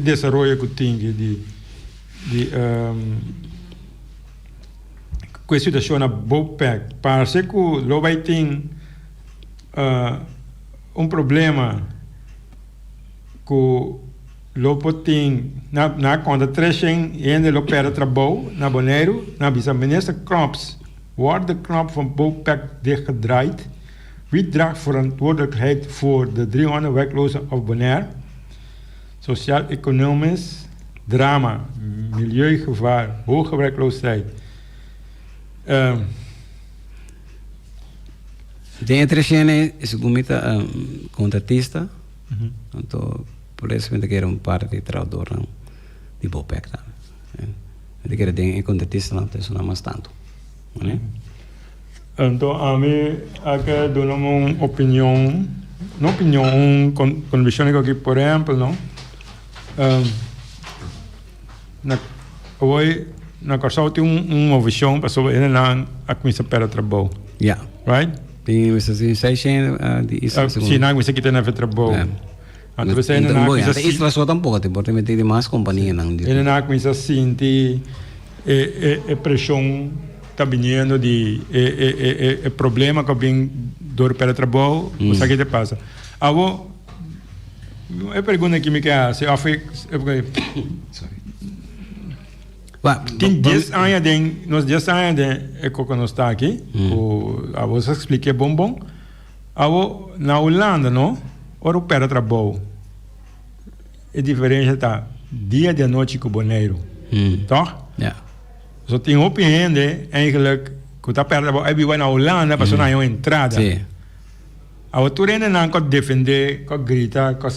desarrollo que tinha de com a situação na BOPEC, parece que lo vai ter problema que lo tem na conta trechen ainda lo perde trabalho na Bonaire, na vice-minister Crops wordt de knop van BOPEC dichtgedraaid. Wie draagt verantwoordelijkheid voor de 300 werklozen op Bonaire? Sociaal-economisch drama, milieugevaar, hoge werkloosheid.
De interesse is gumita contratista, então por isso me quero parte de trabalhador de BOPEC também. Me quero de contratista não tem só mais tanto, né?
Então a mim aqui dou uma opinião, condição que por exemplo, não? Hoje na Corsau tem uma visão para sobre ele na a comissão para trabalho.
Yeah.
Right?
Tem essa sensação de isso.
Sim, não você que tem na trabalho. Então você na comissão.
Isso vai só tampouco, tem porque me tem mais companhia não.
Ele na comissão sente pressão tá vindo de problema que vem do para trabalho, o que te passa. Agora a pergunta que me quer se tem 10 anos nos 10 anos de que nós está aqui, a você expliquei bom. Agora na Holanda, não? Ora para trabalho. A diferença tá dia de noite com o Bonaire. Toch?
Ja.
Zo tem opinião de eigenlijk que tá perto da aí na Holanda para não uma entrada.
Sim.
A outra ainda não pode defender, que grita, que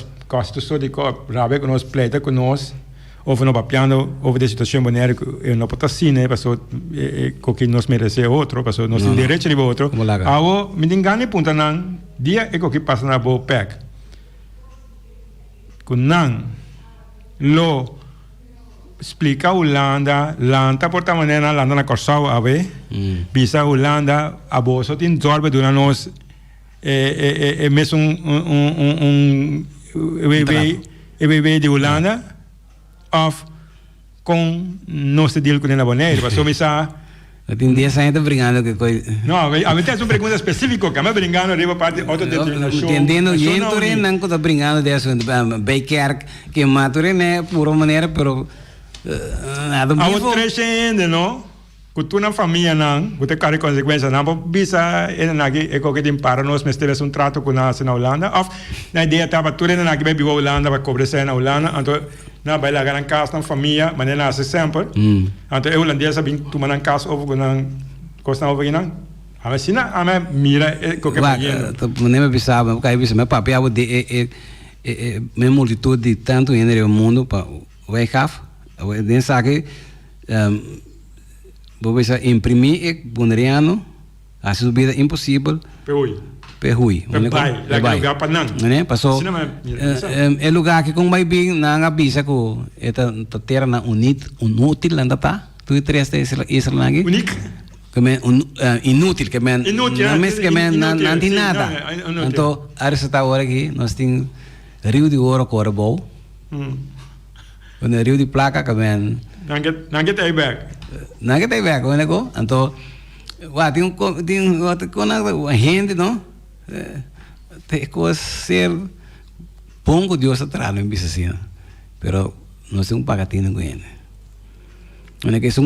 situação de que rabe que nós pleita com nós, ou não papiando, ou de situação bonaire que não pode assim, né? Passou que nós merece outro, passou nós tem direito de outro. Agora me engane ponta não dia é que passa na BOPEC. Com não lo explica Holanda, lanta por tal maneira landa na Corsau a ver, bisa Holanda a bolsa tem zorba durante nós mesmo bebê de Holanda of com nosso deal com a Bonaire, passou missa.
Eu tenho 10 anos brigando com coisa.
Não, a mim tem uma pergunta específica que me brigando arriba parte autodeterminação.
Entendendo, gente não está brigando desse Baker que mature né por uma maneira, pero nada
muito. A outra gente, não? Que tu na família não, você carrega consequências não, porque bisa na que é que tem para nós, mas teve trato com nós na Holanda, ou na ideia estava tu na que vai para Holanda para cobrar na Holanda, então na vai lá em casa na família, mas não é sempre. Então eu holandês sabem tu manan casa ou com não costa over não. A mas sina a me mira que
que nem me pensava, porque aí bisa me papel de me multitude de tanto em o mundo para wake up, nem sabe vou imprimir boneriano, a subida impossível. Perui. Né? Passou. É lugar que com mais bem na avisa que esta terra na inútil ainda tá. Tu três isso lá aqui.
Único.
Que me inútil que me não mesmo que me não tem nada. Então a esta hora aqui nós tem rio de ouro cor bom. Quando rio de placa que me
não get aí back.
Não que tem ver com ele go, então, tem outra gente não, tem coisa ser pongo Deus atrás não bisa assim, pero nós temos pagatina com ele. Olha que esse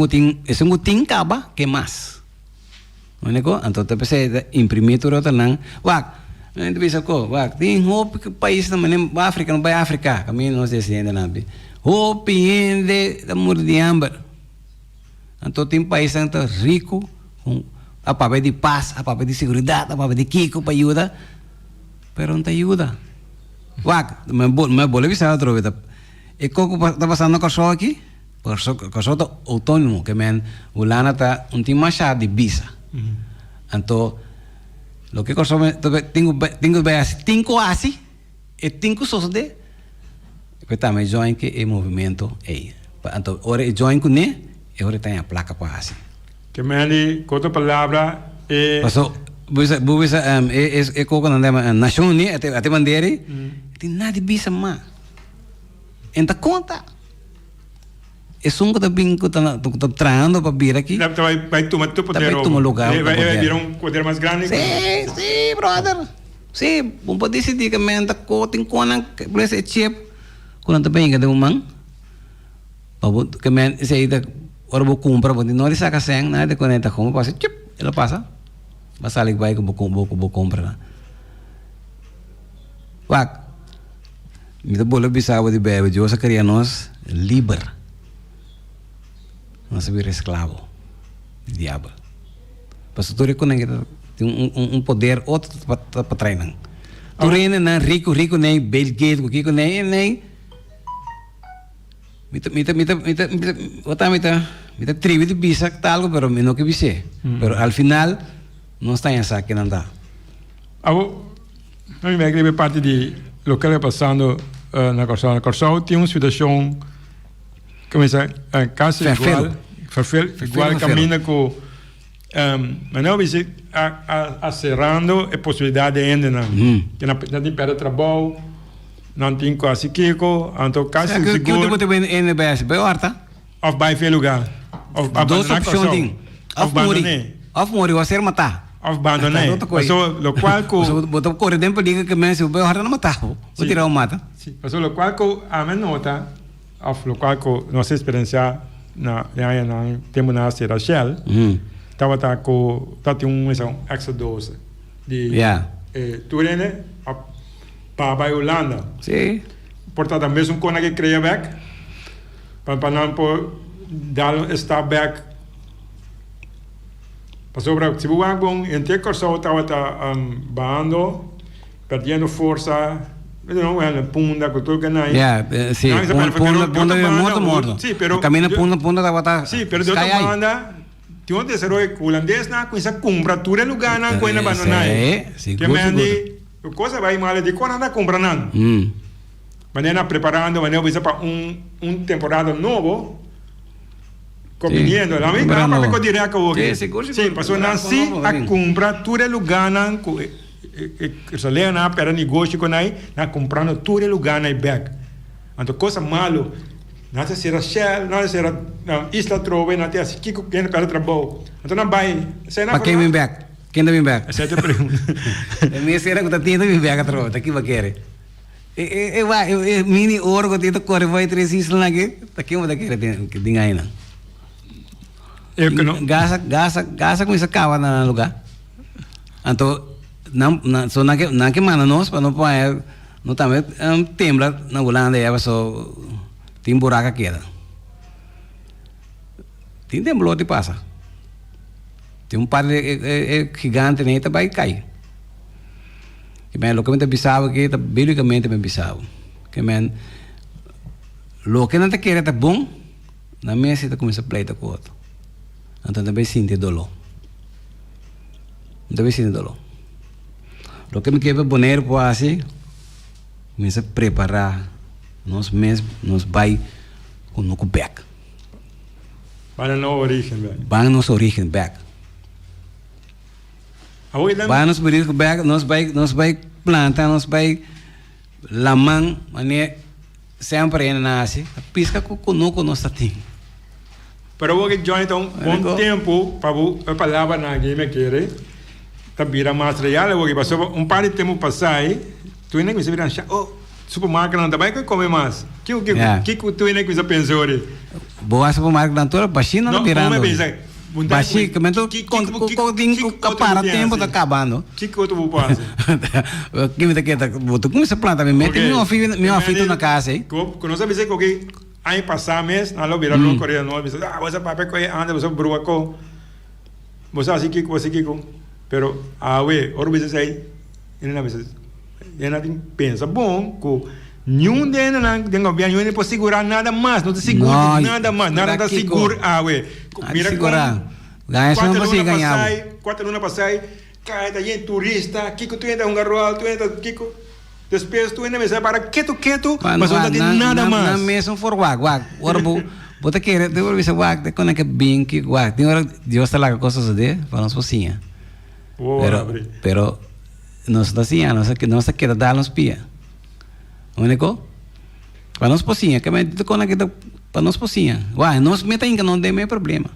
um tem caba que mais, olha go, então tu precisa imprimir tudo outra não, a gente bisa co, tem roupa que país também África não vai África, caminho nós descendo na bi, roupa ainda da mordiamba. Então tem país que está rico, a papel de paz, a papel de segurança, a papel de Kiko para ajudar, mas não te ajuda. Me vou avisar outra vez. E como está passando a coisa aqui? Coisa autônomo, que o Lana está tem machado de visa. Então, o que coisa tenho assim, e tenho só de, que também join que é movimento aí. Então, ora join com ele. Eu tenho a placa para assim.
Que me outra palavra
passou Buisa é coco na nação ni até bandeira. Tem nada bisa ma. Enta conta. É só que tá bingo tá traindo para vir aqui.
Vai tomar tu poder.
Vai tomar lugar.
Vai virar poder mais grande.
Sim, brother. Sim, pode decidir que menta cotin conan por esse chip. Quando tá bem que deu man. Que men sei da ora vou comprar, pode não saca sem nada quando enta compra, passa chip, ela passa. Passa ali vai que vou comprar. Wak. Me dá bola bisava de bebe, eu só queria nós livre. Nós ser escravo. Diabo. Pastor reconhece tem poder outro para treinar. Tu reina na rico nem Bill Gates, o que nem Mita tribo de bisa tal, pero menos que bise. Pero al final não está em essa que não dá.
A mim me agrada parte de lo que está passando na Corsão. Na Corsão tem uma situação começa quase igual caminha com mas não vai acerrando a possibilidade ainda não. Que não tem para trabalho. Não tem quase kiko, então quase seguro.
Que você pode ver no BS, bem horta?
Of bij veel lugar. Of
duas opções tem. Of morrer, ou ser matar.
Of abandonar. Passou lo qual co.
Botou correr dentro diga que men se o bem horta não matar. Vou tirar o mata.
Sim. Passou lo qual co a men nota. Of lo qual co nossa experiência na tempo na Serra Shell. Tava com tem exodus de Turene para a Holanda.
Sim.
Portanto, mesmo quando eu criei back, para não dar estar back, passou para se o bom, em ter corso estava bando, perdendo força, não é punda que tu ganhas.
Sim. Punda é morto.
Sim, pero
camina punda estava.
Sim, pero de outra banda, tinha um terceiro holandês na com essa compra tudo lugar na coisa abandonar.
Sim.
Que me a coisa vai mal de quando anda comprando. Maneira preparando, maneira para temporada novo. Combinando, a mim não para que direto hoje. Sim, passou nasci a comprar tudo lugar na se lê na para negócio com aí, na comprando tudo lugar na back. Então coisa malo. Nada será Shell, nada será Isla Trove, nada assim que quem para trabalho. Então não vai.
Para quem vem back? Quem deve vir?
Essa é a pergunta.
A minha cena que está tendo vir a troca, aqui vai querer. Mini ouro que tenta correr vai três islas aqui, aqui vai querer que dinga aí não.
Eu que não.
Gasa com essa cava no lugar. Então não só na que manda nós para não pôr não também tembla na Holanda é só tem buraco aqui. Tem temblor de passa. Tem par gigante nem tá vai cair. Que men lo que me pensava que tá biblicamente me pensava. Que men lo que não te quer tá bom, na mesa tá começa a pleita com outro. Então também sente dolor. Também sente dolor. Lo que me quer boneiro por assim, começa a preparar nós mesmos, nós vai com no back.
Para no origem back.
Para nossa origem back. Vai nos pedir que nós vai plantar, nós vai lamang, mané sempre nasce, pisca com nós tem.
Pero o que Jonathan bom tempo para a palavra na game querer, tá vira material, o que passou par de tempo passai, tu nem que se virar supermercado não vai comer mais. Que tu nem que se pensou ali?
Boa supermercado não toda baixinha não virando. Basicamente, com para tempo está acabando.
Que outro vou fazer?
Que me quer, tu começa a plantar, me mete meu filho na casa aí.
Quando nós sabemos que aí passar mês, nós lo viramos no coreano, nós dizemos, você papai que anda, você bruaco, você assim que você que pero we, ora você aí, ele não pensa, ele não pensa bom, que nenhum deles não tem governo, não pode segurar nada mais, não te segura nada mais, nada está seguro, mira
como ganha só não pode ganhar.
4 anos passai, cai tá gente turista, que tu entra garroal, tu entra que depois tu entra mesa para quieto, mas não tem nada mais.
Na mesa for wag, ora bota querer, depois você wag, te conecta bem que wag, tem hora Deus está lá com coisas de, para nós pocinha.
Oh,
pero no está assim, não se queda dar nos pia. Único? Para nós pocinha, que me dito com aquilo para nós pocinha. Uai, nós meta inca não tem mais problema.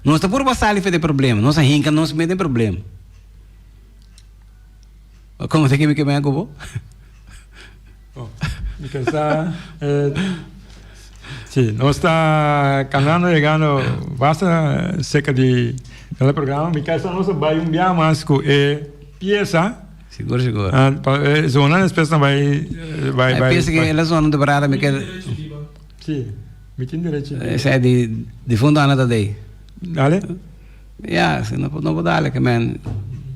Nós está por passar ali de problema, nós inca não se mete problema. Como você quer que me acubo?
Sì, nostra canale llegando basta cerca di del programma, mi casa nostra vai un biamo asco e pieza.
Seguro.
Zona spesa vai.
Pensa che la zona de parada me quer.
Sì, mi tin direito.
Sai di fondo ana da dei.
Dale?
Ja, se não può dare che men.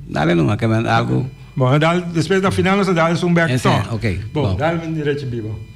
Dale numa che men algo.
Bom, dale depois da final nós dale um back to.
Ok.
Bom, dale men direito vivo.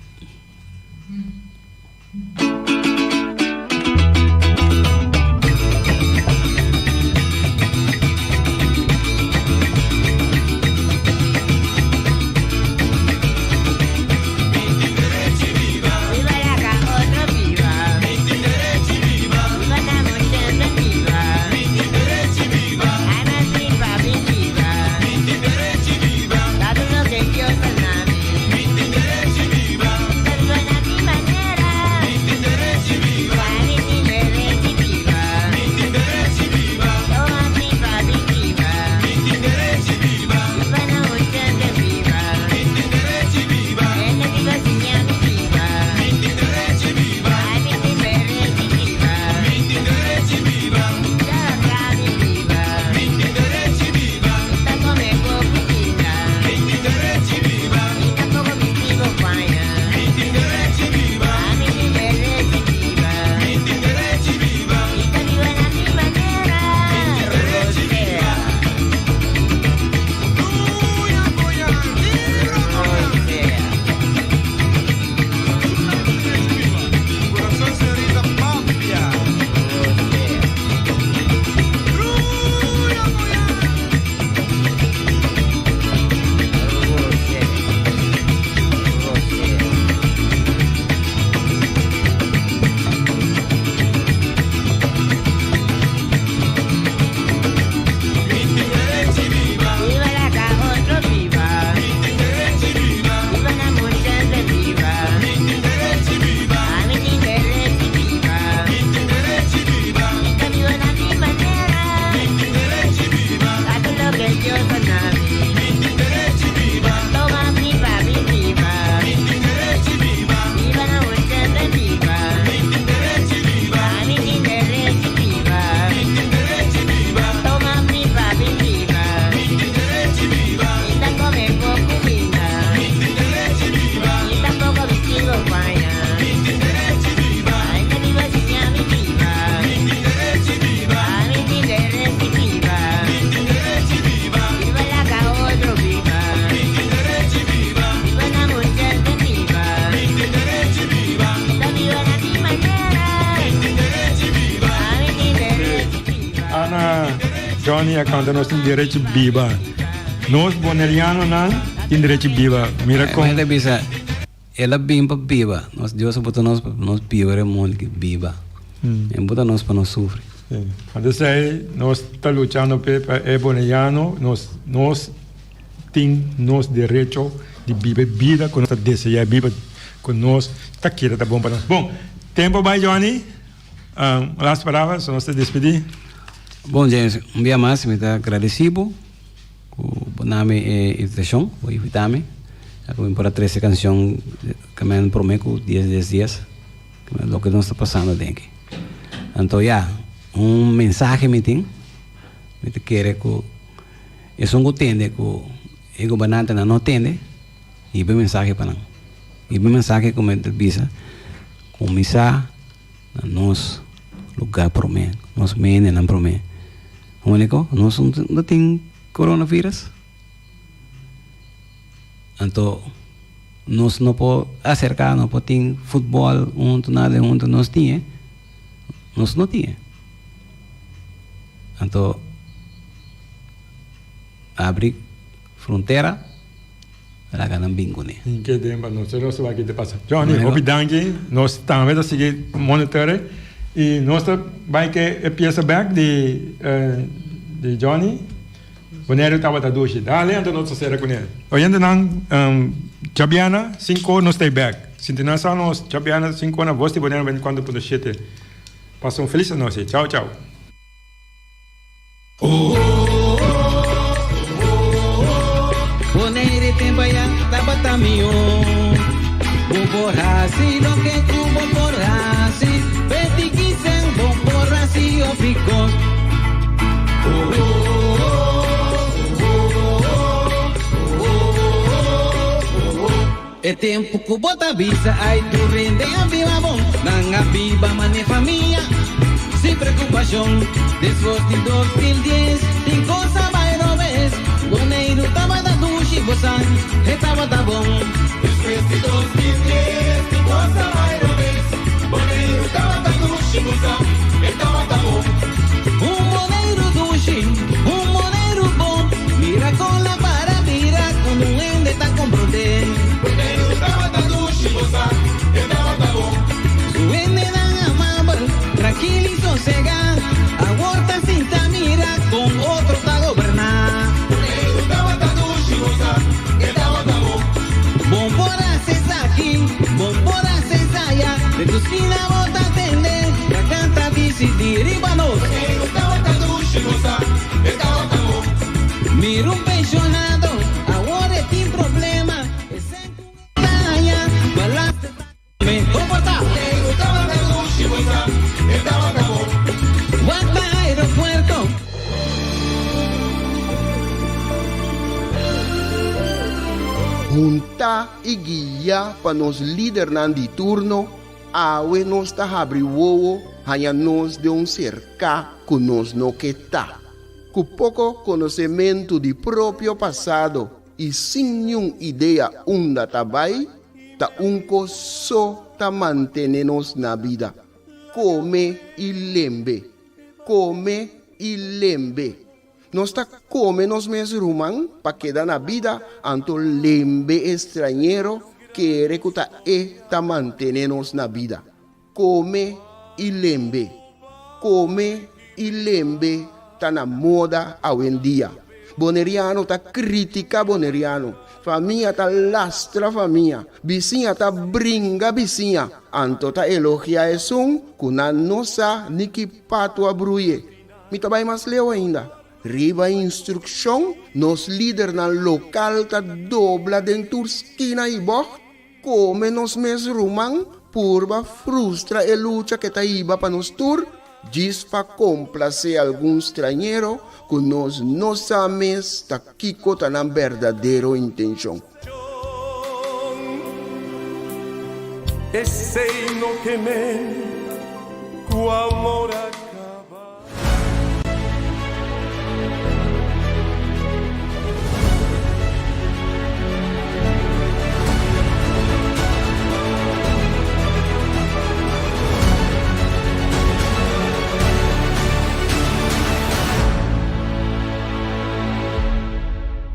Johnny acanta nós tem direito biba. Nós boneriano não tem direito biba. Mira como.
Mas bisa ela bimba biba. Nós Deus botou nós biba é muito que biba. Botou nós para nós sofrer.
Quando sei nós está lutando para é boneriano, nós tem nós direito de biba vida quando está desejar biba com nós está querendo tá bom para nós. Bom, tempo vai Johnny. Las palavras, nós te despedir.
Bom, gente, dia mais, me está agradecido por nome e invitação, por invitar-me. Eu para 13 canções que me prometo 10 dias, que é o que nós está passando dentro. Então, mensagem me tem querer que é um entende que o governante não entende e bem mensagem para nós. E bem mensagem como ele diz, começar nos lugar promete, nos meninos não promete. O único, nós não tem coronavírus. Então, nós não podemos acercar, não podemos ter futebol, nada, nós tínhamos. Nós não tínhamos. Então, abre fronteira, ela ganha bingo, né?
Em que tempo nós vai que te passa. Johnny, obrigado. Nós também a seguir monitorar. E nós vai que a peça back de Johnny Wanneer u tawat adushi. Dali ang tanong sa sera kunya. O yan nang Chabiana 5 no stay back. Sintinasa no Chabiana 5 na vosti wanneer ben quando puno siete. Passa un felice noche. Ciao ciao.
Bonere tembaya tabatamio. Bomborasi lo que tu bomborasi. Beti kisen bomborasi opikon. É tempo que bota visa, ai tu rende a viva bom. Nanga viva mane família, sem preocupação. Después de 2010, tem coisa vai no vez. Boneiro tava da ducha, bosan, estava da bom. Después de 2010, tem coisa vai no vez. Boneiro tava da ducha, bosan, estava da bom. Boneiro ducha, boneiro bom. Mira com la para, mira quando um ende tá com poder. Tranquilo y sosegado, aborta sin mira con otro está gobernar. Bombora cesa aquí, bombora cesa allá, de tu esquina bota atender, la canta decidir y vanos. Mira un pensionado, ahora tiene problema, ese allá, balaste, me comporta. Guarda aeropuerto.
Junta y guía para nos líder nan di turno, awe nos ta habri wowo, haya nos de un cerca que nos no que ta. Con poco conocimiento de propio pasado y sin ninguna idea unda tabay, ta unco so ta mantenernos na vida. Come y lembe. Come y lembe. Nos ta come nos mes ruman pa quedar na vida anto lembe extranjero que recuta ta mantenernos na vida. Come y lembe. Come y lembe ta na moda hoy en día. Boneriano ta critica boneriano. Família ta lastra família, vizinha ta bringa vizinha, anto ta elogia esun, kuna nosa niki pato abruye. Mi ta bai mas leo ainda. Riba instrução, nos líder na local ta dobla dentur esquina e boh, come nos mes rumang, purba frustra e lucha que ta iba pa nos tur, diz pa complacer algum estrangeiro, que nós não sabemos ta kiko ta na verdadeiro intenção.
Esse no que me cu amor